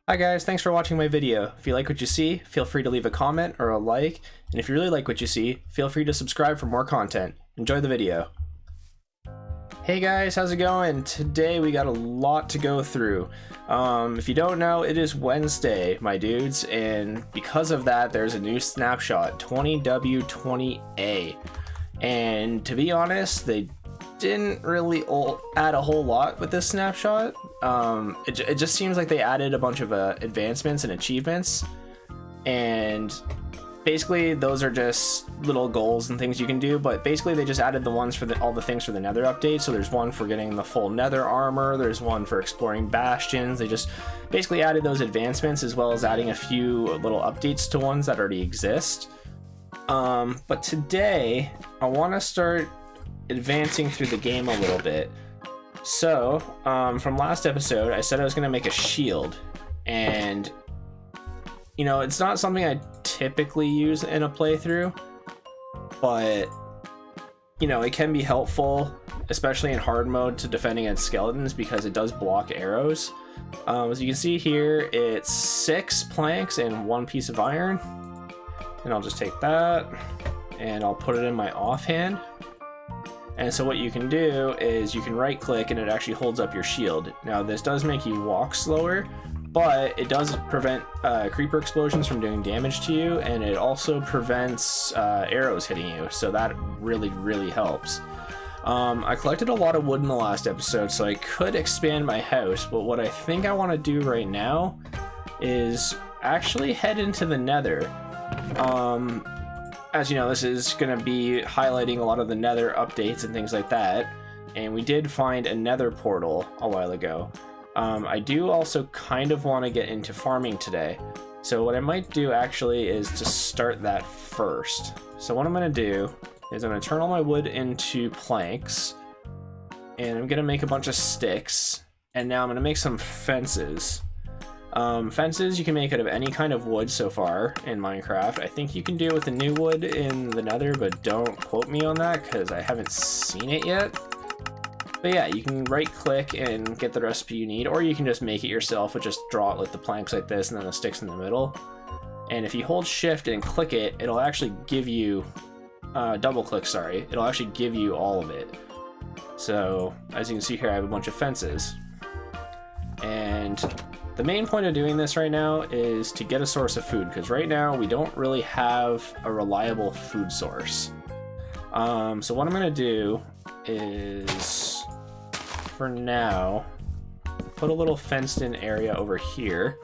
Hi guys, thanks for watching my video. If you like what you see, feel free to leave a comment or a like, and if you really like what you see, feel free to subscribe for more content. Enjoy the video. Hey guys, how's it going? Today we got a lot to go through. If you don't know, it is Wednesday, my dudes, and because of that, there's a new snapshot, 20W20A. And to be honest, they didn't really add a whole lot with this snapshot. It just seems like they added a bunch of advancements and achievements, and basically those are just little goals and things you can do, but basically they just added the ones for all the things for the Nether update. So there's one for getting the full Nether armor, there's one for exploring bastions. They just basically added those advancements as well as adding a few little updates to ones that already exist. But today I want to start advancing through the game a little bit. So from last episode I said I was going to make a shield, and you know, it's not something I typically use in a playthrough, but you know, it can be helpful, especially in hard mode, to defend against skeletons because it does block arrows. As you can see here, it's 6 planks and 1 piece of iron, and I'll just take that and I'll put it in my offhand. And so what you can do is you can right click and it actually holds up your shield. Now this does make you walk slower, but it does prevent creeper explosions from doing damage to you, and it also prevents arrows hitting you, so that really helps. I collected a lot of wood in the last episode, so I could expand my house, but what I think I want to do right now is actually head into the Nether. As you know, this is going to be highlighting a lot of the Nether updates and things like that, and we did find a Nether portal a while ago. I do also kind of want to get into farming today, so what I might do actually is to start that first. So what I'm going to do is I'm going to turn all my wood into planks, and I'm going to make a bunch of sticks, and now I'm going to make some fences. Fences you can make out of any kind of wood so far in Minecraft. I think you can do it with the new wood in the Nether, but don't quote me on that because I haven't seen it yet. But yeah, you can right click and get the recipe you need, or you can just make it yourself, but just draw it with the planks like this and then the sticks in the middle. And if you hold shift and click it, it'll actually give you, double click, sorry, it'll actually give you all of it. So as you can see here, I have a bunch of fences. And the main point of doing this right now is to get a source of food, because right now we don't really have a reliable food source. So what I'm going to do is, for now, put a little fenced in area over here.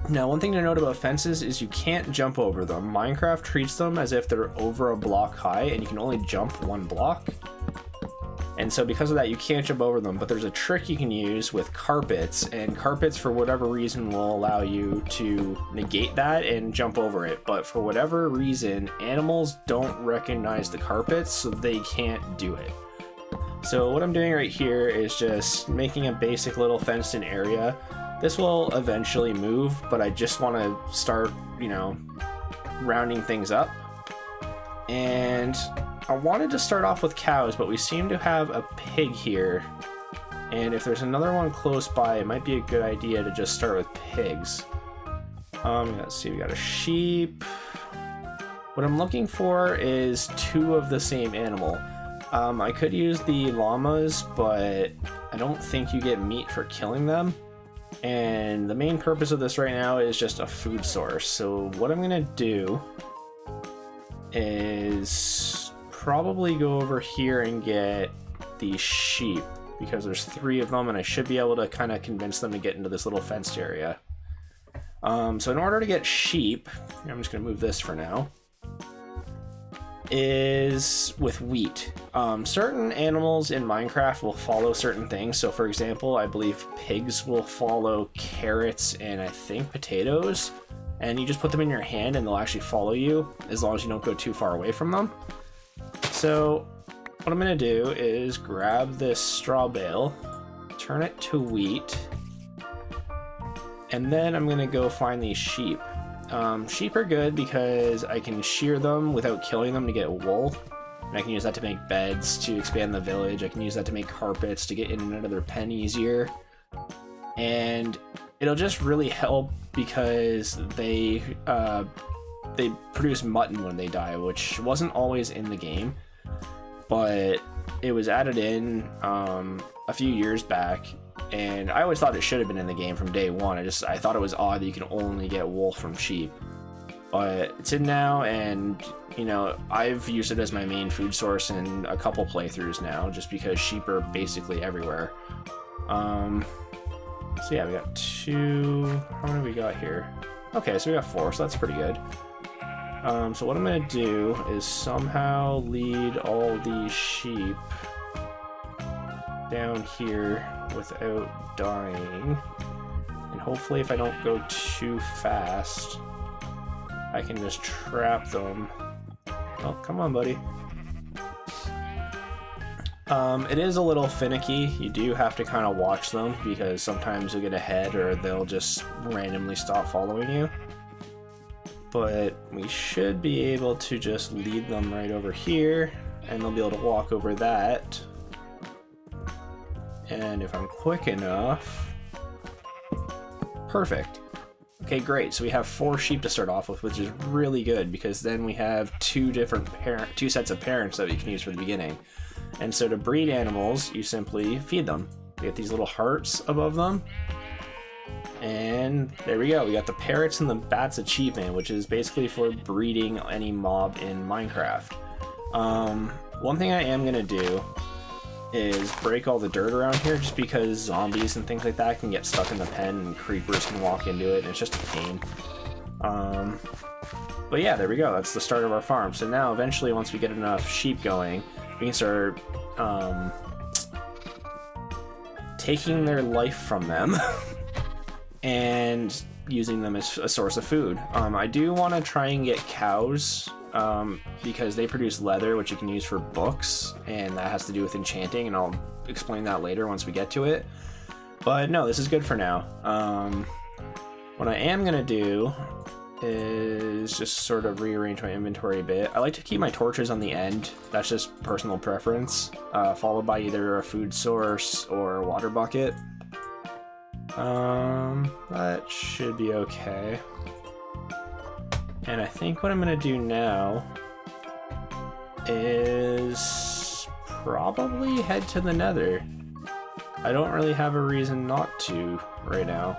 Now, one thing to note about fences is you can't jump over them. Minecraft treats them as if they're over a block high, and you can only jump 1 block. And so because of that, you can't jump over them, but there's a trick you can use with carpets, and carpets for whatever reason will allow you to negate that and jump over it. But for whatever reason, animals don't recognize the carpets, so they can't do it. So what I'm doing right here is just making a basic little fenced in area. This will eventually move, but I just want to start, you know, rounding things up. And I wanted to start off with cows, but we seem to have a pig here, and if there's another one close by, it might be a good idea to just start with pigs. Let's see, we got a sheep. What I'm looking for is 2 of the same animal. I could use the llamas, but I don't think you get meat for killing them, and the main purpose of this right now is just a food source. So what I'm gonna do is probably go over here and get the sheep, because there's 3 of them and I should be able to kind of convince them to get into this little fenced area. So in order to get sheep, I'm just going to move this for now, is with wheat. Certain animals in Minecraft will follow certain things. So for example, I believe pigs will follow carrots and I think potatoes, and you just put them in your hand and they'll actually follow you as long as you don't go too far away from them. So what I'm going to do is grab this straw bale, turn it to wheat, and then I'm going to go find these sheep. Sheep are good because I can shear them without killing them to get wool, and I can use that to make beds to expand the village. I can use that to make carpets to get in and out of their pen easier. And it'll just really help because they produce mutton when they die, which wasn't always in the game, but it was added in a few years back, and I always thought it should have been in the game from day one. I thought it was odd that you can only get wool from sheep, but it's in now, and you know, I've used it as my main food source in a couple playthroughs now, just because sheep are basically everywhere. So yeah, we got 2. How many we got here? Okay, so we got 4, so that's pretty good. So what I'm gonna do is somehow lead all these sheep down here without dying, and hopefully if I don't go too fast, I can just trap them. Oh, come on, buddy. It is a little finicky. You do have to kind of watch them because sometimes you'll get ahead or they'll just randomly stop following you. But we should be able to just lead them right over here, and they'll be able to walk over that. And if I'm quick enough... Perfect. Okay, great. So we have 4 sheep to start off with, which is really good because then we have 2 sets of parents that we can use for the beginning. And so to breed animals, you simply feed them. We get these little hearts above them. And there we go. We got the parrots and the bats achievement, which is basically for breeding any mob in Minecraft. One thing I am going to do is break all the dirt around here just because zombies and things like that can get stuck in the pen and creepers can walk into it and it's just a pain. But yeah, there we go. That's the start of our farm. So now eventually once we get enough sheep going, we can start taking their life from them and using them as a source of food. I do want to try and get cows because they produce leather, which you can use for books, and that has to do with enchanting, and I'll explain that later once we get to it. But no, this is good for now. What I am going to do is just sort of rearrange my inventory a bit. I like to keep my torches on the end. That's just personal preference, followed by either a food source or a water bucket. That should be okay. And I think what I'm gonna do now is probably head to the Nether. I don't really have a reason not to right now.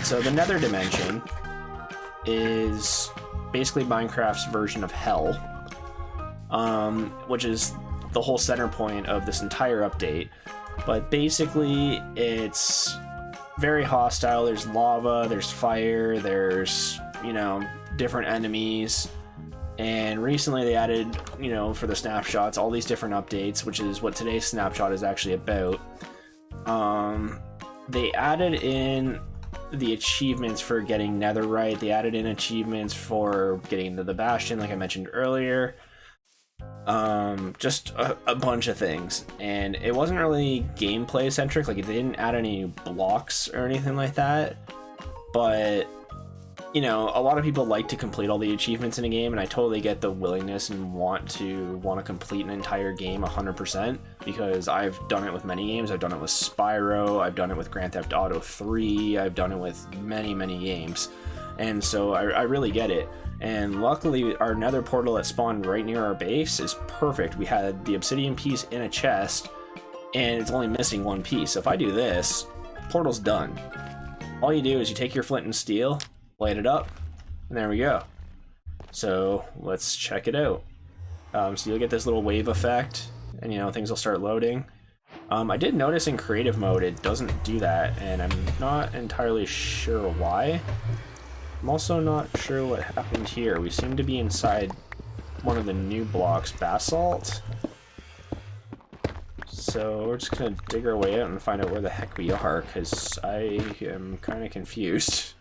So the Nether dimension is basically Minecraft's version of hell, which is the whole center point of this entire update. But basically it's very hostile. There's lava, there's fire, there's, you know, different enemies. And recently they added, you know, for the snapshots, all these different updates, which is what today's snapshot is actually about. They added in the achievements for getting netherite. They added in achievements for getting into the Bastion, like I mentioned earlier. Just a bunch of things, and it wasn't really gameplay centric. Like, they didn't add any blocks or anything like that, but you know, a lot of people like to complete all the achievements in a game, and I totally get the willingness and want to complete an entire game 100%, because I've done it with many games. I've done it with Spyro, I've done it with Grand Theft Auto 3, I've done it with many games, and so I really get it. And luckily our nether portal that spawned right near our base is perfect. We had the obsidian piece in a chest, and it's only missing one piece. So if I do this, portal's done. All you do is you take your flint and steel, light it up, and there we go. So let's check it out. So you'll get this little wave effect, and you know, things will start loading. I did notice in creative mode it doesn't do that, and I'm not entirely sure why. I'm also not sure what happened here. We seem to be inside one of the new blocks, basalt. So we're just gonna dig our way out and find out where the heck we are, because I am kind of confused.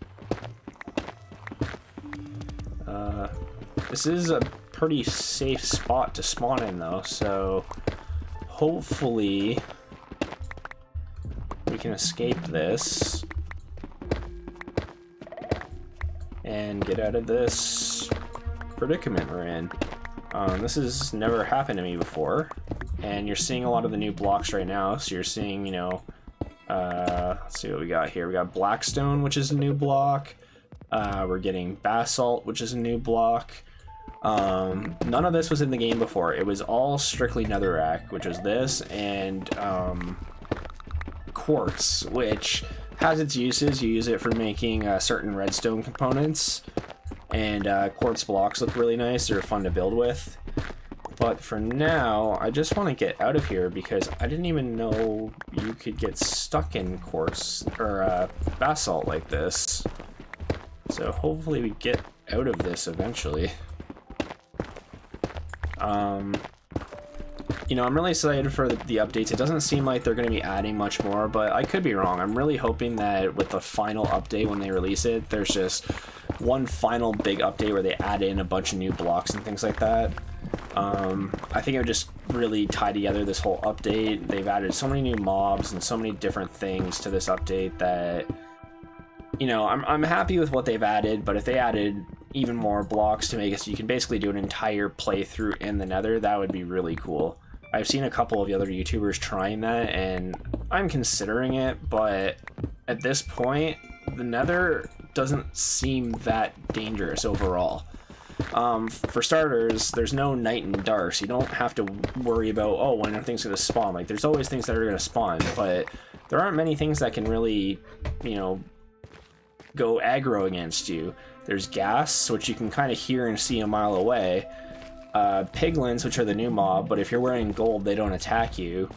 This is a pretty safe spot to spawn in though, so hopefully we can escape this and get out of this predicament we're in. This has never happened to me before, and you're seeing a lot of the new blocks right now, so you're seeing, you know, Let's see what we got here. We got Blackstone, which is a new block. We're getting Basalt, which is a new block. None of this was in the game before. It was all strictly Netherrack, which was this, and Quartz, which has its uses. You use it for making certain redstone components, and Quartz blocks look really nice. They're fun to build with. But for now, I just want to get out of here because I didn't even know you could get stuck in Quartz or Basalt like this. So hopefully we get out of this eventually. You know, I'm really excited for the updates. It doesn't seem like they're going to be adding much more, but I could be wrong. I'm really hoping that with the final update when they release it, there's just one final big update where they add in a bunch of new blocks and things like that. I think it would just really tie together this whole update. They've added so many new mobs and so many different things to this update that, you know, I'm happy with what they've added, but if they added even more blocks to make it so you can basically do an entire playthrough in the Nether, that would be really cool. I've seen a couple of the other YouTubers trying that, and I'm considering it, but at this point, the Nether doesn't seem that dangerous overall. For starters, there's no night and dark, so you don't have to worry about, oh, when are things going to spawn. Like, there's always things that are going to spawn, but there aren't many things that can really, you know, go aggro against you. There's gas, which you can kind of hear and see a mile away. Piglins, which are the new mob, but if you're wearing gold, they don't attack you.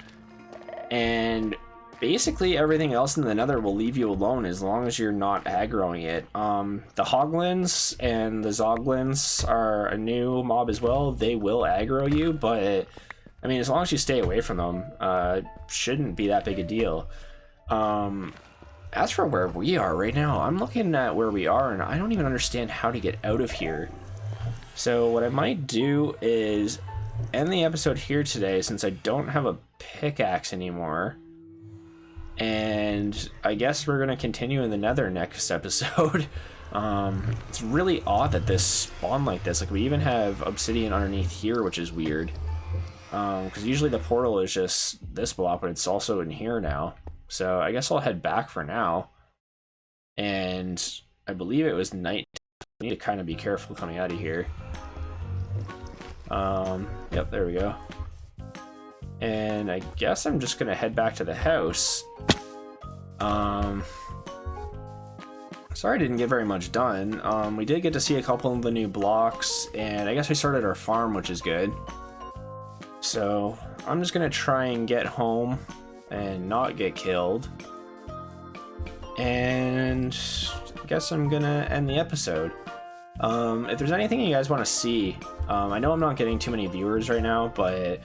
And basically everything else in the Nether will leave you alone as long as you're not aggroing it. The Hoglins and the Zoglins are a new mob as well. They will aggro you, but I mean, as long as you stay away from them, shouldn't be that big a deal. As for where we are right now, I'm looking at where we are and I don't even understand how to get out of here. So what I might do is end the episode here today since I don't have a pickaxe anymore. And I guess we're going to continue in the Nether next episode. It's really odd that this spawned like this. Like, we even have obsidian underneath here, which is weird. Because usually the portal is just this block, but it's also in here now. So I guess I'll head back for now. And I believe it was night. I need to kind of be careful coming out of here. Yep, there we go. And I guess I'm just gonna head back to the house. Sorry I didn't get very much done. We did get to see a couple of the new blocks, and I guess we started our farm, which is good. So I'm just gonna try and get home and not get killed. And I guess I'm gonna end the episode. If there's anything you guys want to see, I know I'm not getting too many viewers right now, but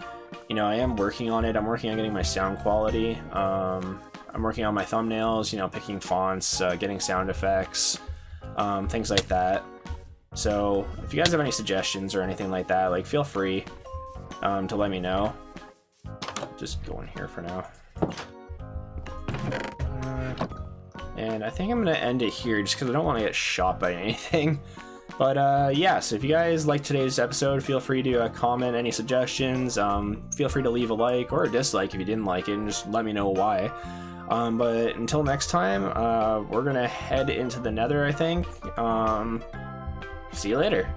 you know, I am working on it. I'm working on getting my sound quality. I'm working on my thumbnails, you know, picking fonts, getting sound effects, things like that. So if you guys have any suggestions or anything like that, like, feel free to let me know. Just go in here for now. And I think I'm going to end it here just because I don't want to get shot by anything. But yeah, so if you guys liked today's episode, feel free to comment any suggestions. Feel free to leave a like or a dislike if you didn't like it, and just let me know why. But until next time, we're going to head into the Nether, I think. See you later.